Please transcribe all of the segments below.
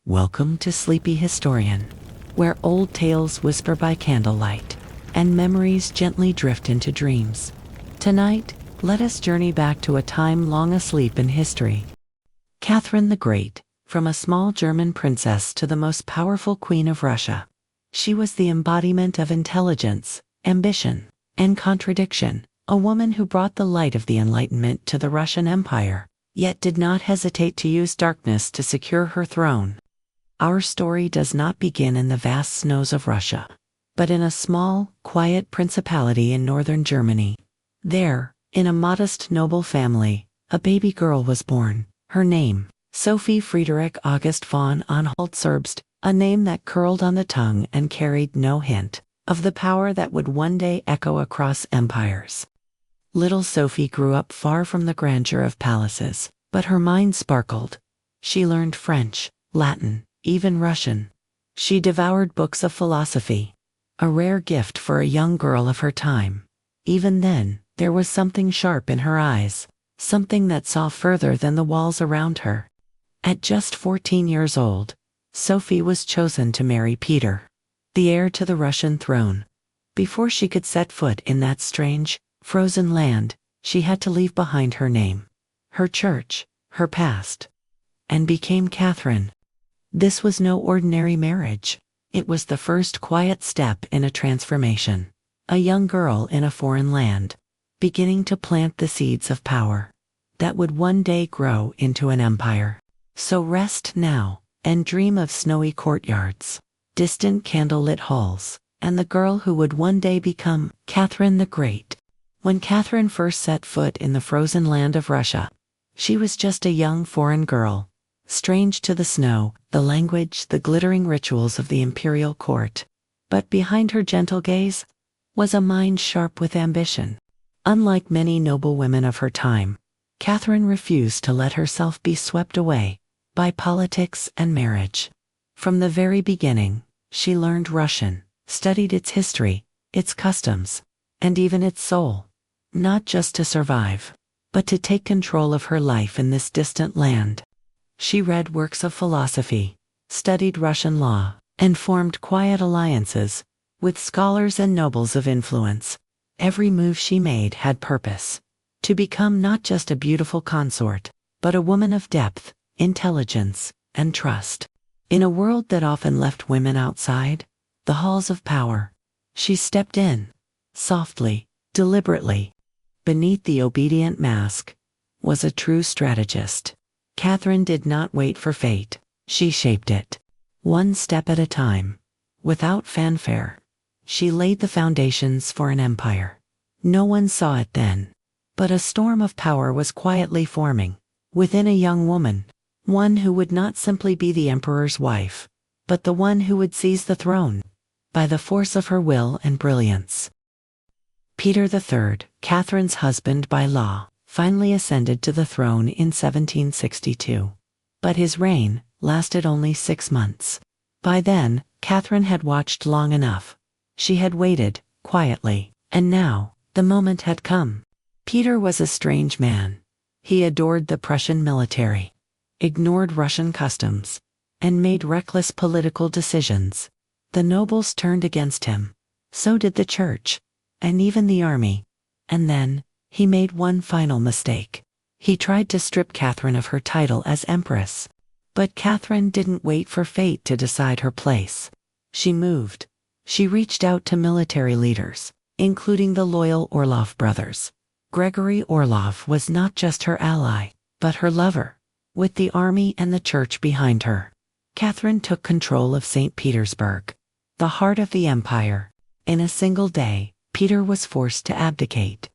Welcome to Sleepy Historian, where old tales whisper by candlelight, and memories gently drift into dreams. Tonight, let us journey back to a time long asleep in history. Catherine the Great, from a small German princess to the most powerful queen of Russia. She was the embodiment of intelligence, ambition, and contradiction, a woman who brought the light of the Enlightenment to the Russian Empire, yet did not hesitate to use darkness to secure her throne. Our story does not begin in the vast snows of Russia, but in a small, quiet principality in northern Germany. There, in a modest noble family, a baby girl was born. Her name, Sophie Friederich August von Anhalt-Zerbst, a name that curled on the tongue and carried no hint of the power that would one day echo across empires. Little Sophie grew up far from the grandeur of palaces, but her mind sparkled. She learned French, Latin, even Russian. She devoured books of philosophy, a rare gift for a young girl of her time. Even then, there was something sharp in her eyes, something that saw further than the walls around her. At just 14 years old, Sophie was chosen to marry Peter, the heir to the Russian throne. Before she could set foot in that strange, frozen land, she had to leave behind her name, her church, her past, and became Catherine. This was no ordinary marriage. It was the first quiet step in a transformation. A young girl in a foreign land, beginning to plant the seeds of power that would one day grow into an empire. So rest now, and dream of snowy courtyards, distant candlelit halls, and the girl who would one day become Catherine the Great. When Catherine first set foot in the frozen land of Russia, she was just a young foreign girl, strange to the snow, the language, the glittering rituals of the imperial court. But behind her gentle gaze was a mind sharp with ambition. Unlike many noble women of her time, Catherine refused to let herself be swept away by politics and marriage. From the very beginning, she learned Russian, studied its history, its customs, and even its soul, not just to survive, but to take control of her life in this distant land. She read works of philosophy, studied Russian law, and formed quiet alliances with scholars and nobles of influence. Every move she made had purpose, to become not just a beautiful consort, but a woman of depth, intelligence, and trust. In a world that often left women outside the halls of power, she stepped in, softly, deliberately. Beneath the obedient mask was a true strategist. Catherine did not wait for fate, she shaped it. One step at a time, without fanfare, she laid the foundations for an empire. No one saw it then, but a storm of power was quietly forming within a young woman, one who would not simply be the emperor's wife, but the one who would seize the throne by the force of her will and brilliance. Peter III, Catherine's husband by law, finally ascended to the throne in 1762. But his reign lasted only 6 months. By then, Catherine had watched long enough. She had waited, quietly, and now, the moment had come. Peter was a strange man. He adored the Prussian military, ignored Russian customs, and made reckless political decisions. The nobles turned against him. So did the church, and even the army. And then, he made one final mistake. He tried to strip Catherine of her title as Empress. But Catherine didn't wait for fate to decide her place. She moved. She reached out to military leaders, including the loyal Orlov brothers. Grigory Orlov was not just her ally, but her lover. With the army and the church behind her, Catherine took control of St. Petersburg, the heart of the empire. In a single day, Peter was forced to abdicate.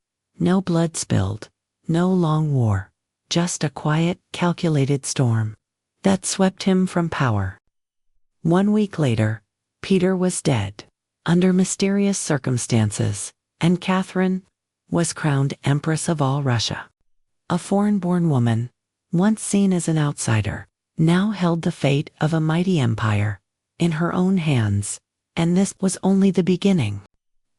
No blood spilled, no long war, just a quiet, calculated storm that swept him from power. 1 week later, Peter was dead, under mysterious circumstances, and Catherine was crowned Empress of all Russia. A foreign-born woman, once seen as an outsider, now held the fate of a mighty empire in her own hands, and this was only the beginning.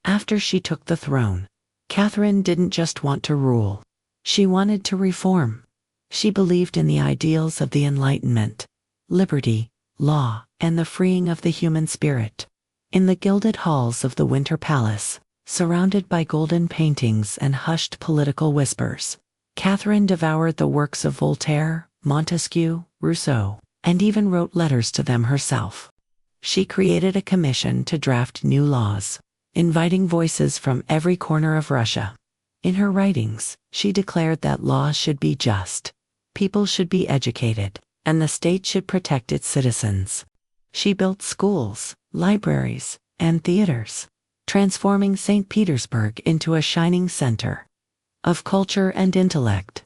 After she took the throne, Catherine didn't just want to rule. She wanted to reform. She believed in the ideals of the Enlightenment: liberty, law, and the freeing of the human spirit. In the gilded halls of the Winter Palace, surrounded by golden paintings and hushed political whispers, Catherine devoured the works of Voltaire, Montesquieu, Rousseau, and even wrote letters to them herself. She created a commission to draft new laws, inviting voices from every corner of Russia. In her writings, she declared that laws should be just, people should be educated, and the state should protect its citizens. She built schools, libraries, and theaters, transforming St. Petersburg into a shining center of culture and intellect.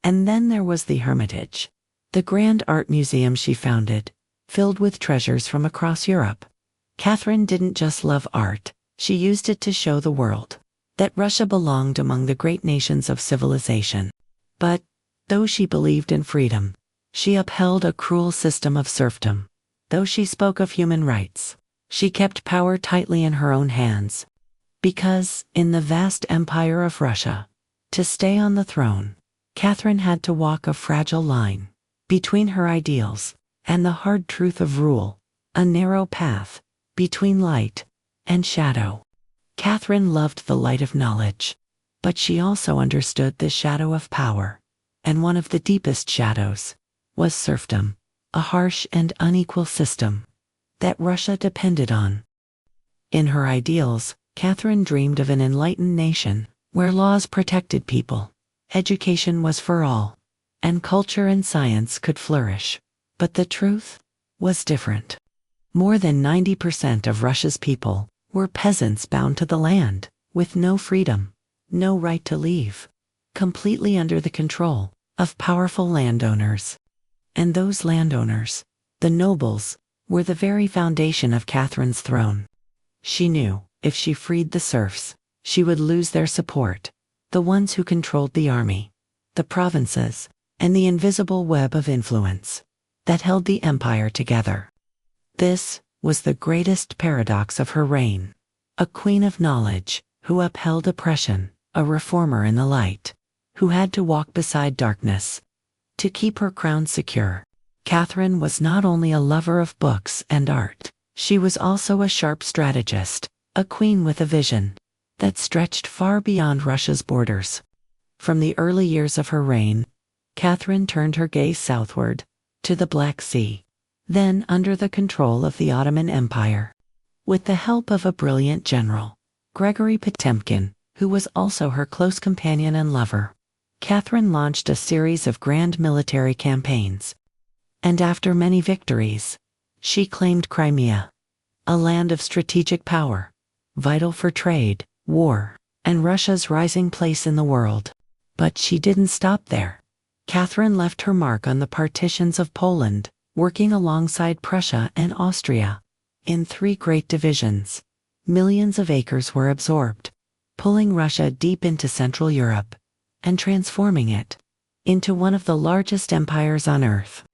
And then there was the Hermitage, the grand art museum she founded, filled with treasures from across Europe. Catherine didn't just love art, she used it to show the world that Russia belonged among the great nations of civilization. But, though she believed in freedom, she upheld a cruel system of serfdom. Though she spoke of human rights, she kept power tightly in her own hands. Because, in the vast empire of Russia, to stay on the throne, Catherine had to walk a fragile line between her ideals and the hard truth of rule, a narrow path between light and shadow. Catherine loved the light of knowledge, but she also understood the shadow of power, and one of the deepest shadows was serfdom, a harsh and unequal system that Russia depended on. In her ideals, Catherine dreamed of an enlightened nation where laws protected people, education was for all, and culture and science could flourish. But the truth was different. More than 90% of Russia's people were peasants bound to the land, with no freedom, no right to leave, completely under the control of powerful landowners. And those landowners, the nobles, were the very foundation of Catherine's throne. She knew, if she freed the serfs, she would lose their support, the ones who controlled the army, the provinces, and the invisible web of influence that held the empire together. This was the greatest paradox of her reign. A queen of knowledge, who upheld oppression, a reformer in the light, who had to walk beside darkness to keep her crown secure. Catherine was not only a lover of books and art, she was also a sharp strategist, a queen with a vision that stretched far beyond Russia's borders. From the early years of her reign, Catherine turned her gaze southward, to the Black Sea, then under the control of the Ottoman Empire. With the help of a brilliant general, Grigory Potemkin, who was also her close companion and lover, Catherine launched a series of grand military campaigns. And after many victories, she claimed Crimea, a land of strategic power, vital for trade, war, and Russia's rising place in the world. But she didn't stop there. Catherine left her mark on the partitions of Poland, working alongside Prussia and Austria. In 3 great divisions, millions of acres were absorbed, pulling Russia deep into Central Europe and transforming it into one of the largest empires on earth.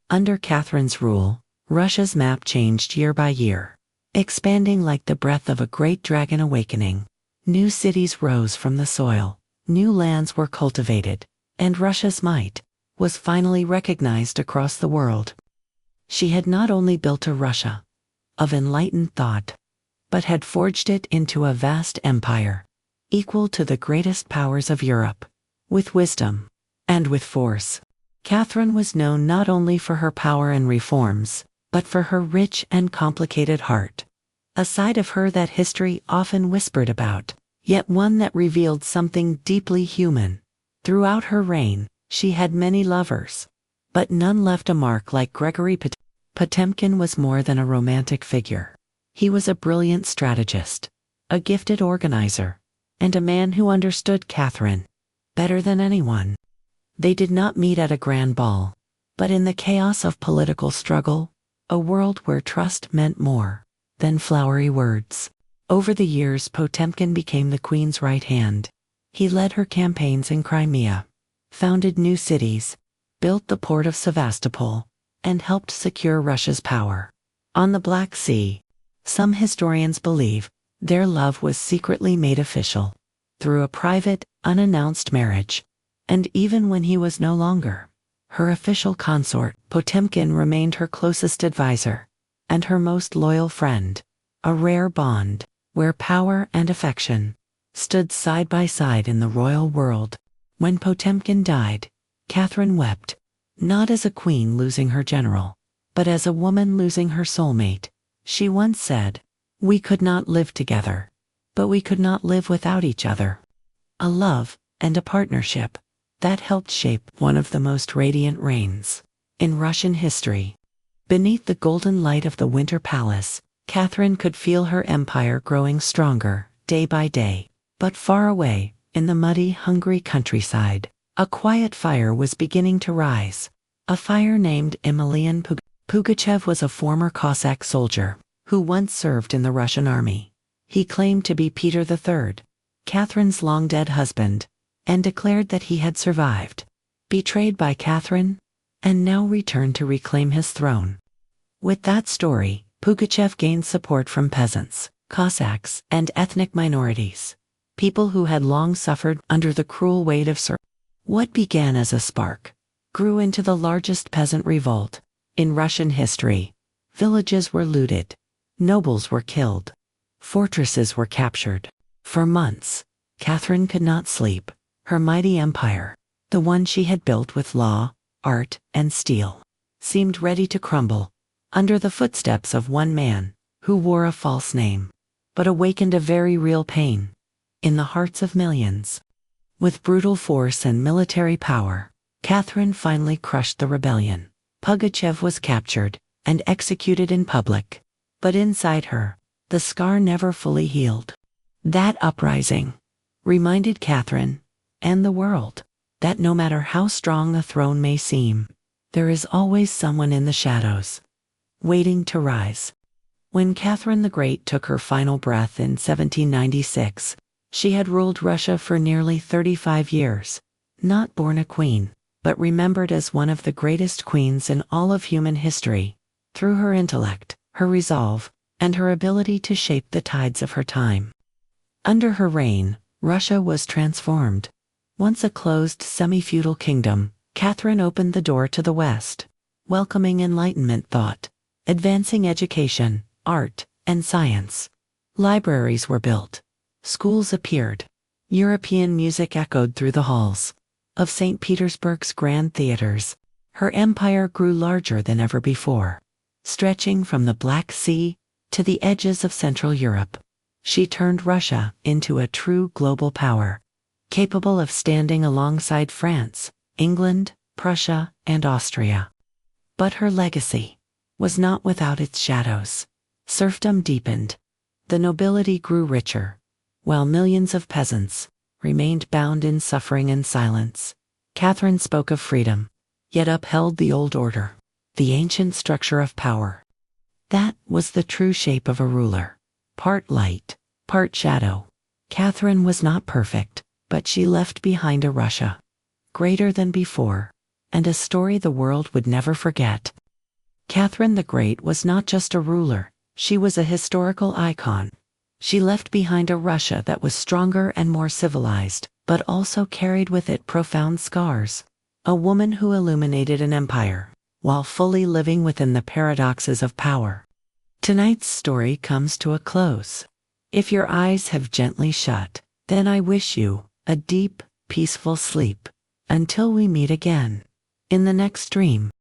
Under Catherine's rule, Russia's map changed year by year, expanding like the breath of a great dragon awakening. New cities rose from the soil, new lands were cultivated, and Russia's might was finally recognized across the world. She had not only built a Russia of enlightened thought, but had forged it into a vast empire, equal to the greatest powers of Europe, with wisdom and with force. Catherine was known not only for her power and reforms, but for her rich and complicated heart, a side of her that history often whispered about, yet one that revealed something deeply human. Throughout her reign, she had many lovers, but none left a mark like Grigory Potemkin. Potemkin was more than a romantic figure. He was a brilliant strategist, a gifted organizer, and a man who understood Catherine better than anyone. They did not meet at a grand ball, but in the chaos of political struggle, a world where trust meant more than flowery words. Over the years, Potemkin became the queen's right hand. He led her campaigns in Crimea, founded new cities, built the port of Sevastopol, and helped secure Russia's power. On the Black Sea, some historians believe their love was secretly made official through a private, unannounced marriage, and even when he was no longer Her official consort, Potemkin, remained her closest advisor and her most loyal friend, a rare bond where power and affection stood side by side in the royal world. When Potemkin died, Catherine wept, not as a queen losing her general, but as a woman losing her soulmate. She once said, "We could not live together, but we could not live without each other." A love and a partnership that helped shape one of the most radiant reigns in Russian history. Beneath the golden light of the Winter Palace, Catherine could feel her empire growing stronger day by day. But far away, in the muddy, hungry countryside, a quiet fire was beginning to rise. A fire named Emelian Pugachev was a former Cossack soldier who once served in the Russian army. He claimed to be Peter III, Catherine's long-dead husband, and declared that he had survived, betrayed by Catherine, and now returned to reclaim his throne. With that story, Pugachev gained support from peasants, Cossacks, and ethnic minorities, people who had long suffered under the cruel weight of serfdom. What began as a spark grew into the largest peasant revolt in Russian history. Villages were looted, nobles were killed, fortresses were captured. For months, Catherine could not sleep. Her mighty empire, the one she had built with law, art, and steel, seemed ready to crumble under the footsteps of one man who wore a false name, but awakened a very real pain in the hearts of millions. With brutal force and military power, Catherine finally crushed the rebellion. Pugachev was captured and executed in public, but inside her, the scar never fully healed. That uprising reminded Catherine and the world that no matter how strong a throne may seem, there is always someone in the shadows, waiting to rise. When Catherine the Great took her final breath in 1796, she had ruled Russia for nearly 35 years, not born a queen, but remembered as one of the greatest queens in all of human history, through her intellect, her resolve, and her ability to shape the tides of her time. Under her reign, Russia was transformed. Once a closed semi-feudal kingdom, Catherine opened the door to the West, welcoming Enlightenment thought, advancing education, art, and science. Libraries were built, schools appeared, European music echoed through the halls of St. Petersburg's grand theaters. Her empire grew larger than ever before, stretching from the Black Sea to the edges of Central Europe. She turned Russia into a true global power, capable of standing alongside France, England, Prussia, and Austria. But her legacy was not without its shadows. Serfdom deepened, the nobility grew richer, while millions of peasants remained bound in suffering and silence. Catherine spoke of freedom, yet upheld the old order, the ancient structure of power. That was the true shape of a ruler, part light, part shadow. Catherine was not perfect, but she left behind a Russia greater than before, and a story the world would never forget. Catherine the Great was not just a ruler, she was a historical icon. She left behind a Russia that was stronger and more civilized, but also carried with it profound scars. A woman who illuminated an empire, while fully living within the paradoxes of power. Tonight's story comes to a close. If your eyes have gently shut, then I wish you a deep, peaceful sleep. Until we meet again in the next dream.